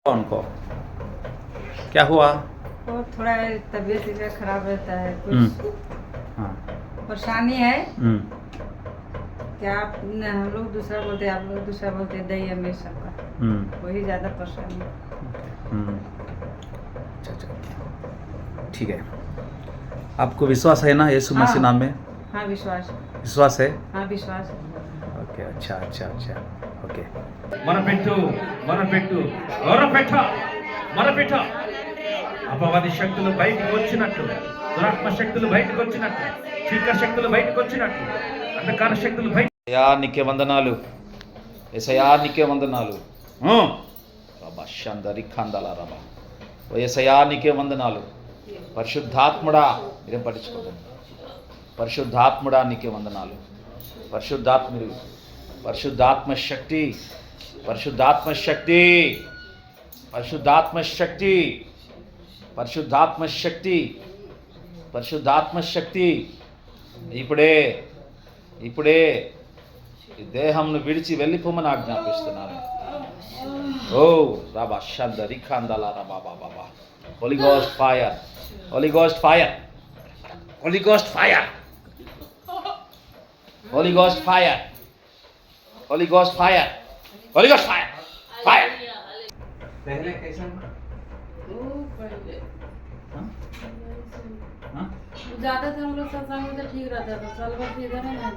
उनको क्या हुआ? वो थोड़ा तबीयत इसका खराब रहता है, कुछ हाँ। परेशानी है। हम्म, क्या हम लोग दूसरा बोलते हैं, आप लोग दूसरा बोलते हैं, दही अमीर सबका वही ज़्यादा परेशानी है। अच्छा अच्छा, ठीक है। आपको विश्वास है ना यीशु मसीह नाम में? हाँ विश्वास। विश्वास है? हाँ विश्वास है। ఓకే అచ్చా అచ్చా అచ్చా ఓకే. మనపెట్టు మనపెట్టు మనపెట్ట అపవాది శక్తులు బయటకు వచ్చినట్లు, దురాత్మ శక్తులు బయటకు వచ్చినట్లు, చీకటి శక్తులు బయటకు వచ్చినట్లు, అంధకార శక్తులు బయట. నీకే వందనాలు యేసయ్యా, నీకే వందనాలు. రబా షందరి ఖందల రబా. ఓ యేసయ్యా నీకే వందనాలు. పరిశుద్ధాత్ముడా, మీరేం పట్టించుకోండి. పరిశుద్ధాత్ముడా నీకే వందనాలు. పరిశుద్ధాత్ముడు, పరిశుద్ధాత్మ శక్తి, పరిశుద్ధాత్మ శక్తి, పరిశుద్ధాత్మ శక్తి, పరిశుద్ధాత్మ శక్తి, పరిశుద్ధాత్మ శక్తి ఇప్పుడే ఇప్పుడే ఈ దేహంను విడిచి వెళ్ళిపోమని ఆజ్ఞాపిస్తున్నాను. ఓ రాబా షందరి ఖందల రబా బాబా. Holy ghost fire, holy ghost fire, holy ghost fire, Holy Ghost fire, Holy Ghost fire, Holy Ghost fire, fire. पहले कैसा? पहले हाँ? ज़्यादा था, हम लोग सत्संग में तो ठीक रहता था, साल भर इधर है ना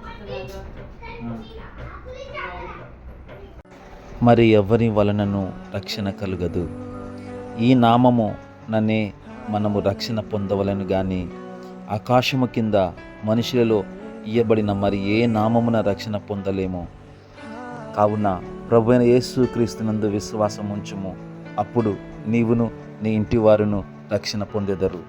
మరి ఎవరి వలనను రక్షణ కలుగదు. ఈ నామము నన్నే మనము రక్షణ పొందవలను గాని ఆకాశము కింద మనుషులలో ఇయ్యబడిన మరి ఏ నామమున రక్షణ పొందలేము. కావున ప్రభువైన యేసు క్రీస్తునందు విశ్వాసం ఉంచుము, అప్పుడు నీవును నీ ఇంటి వారును రక్షణ పొందెదరు.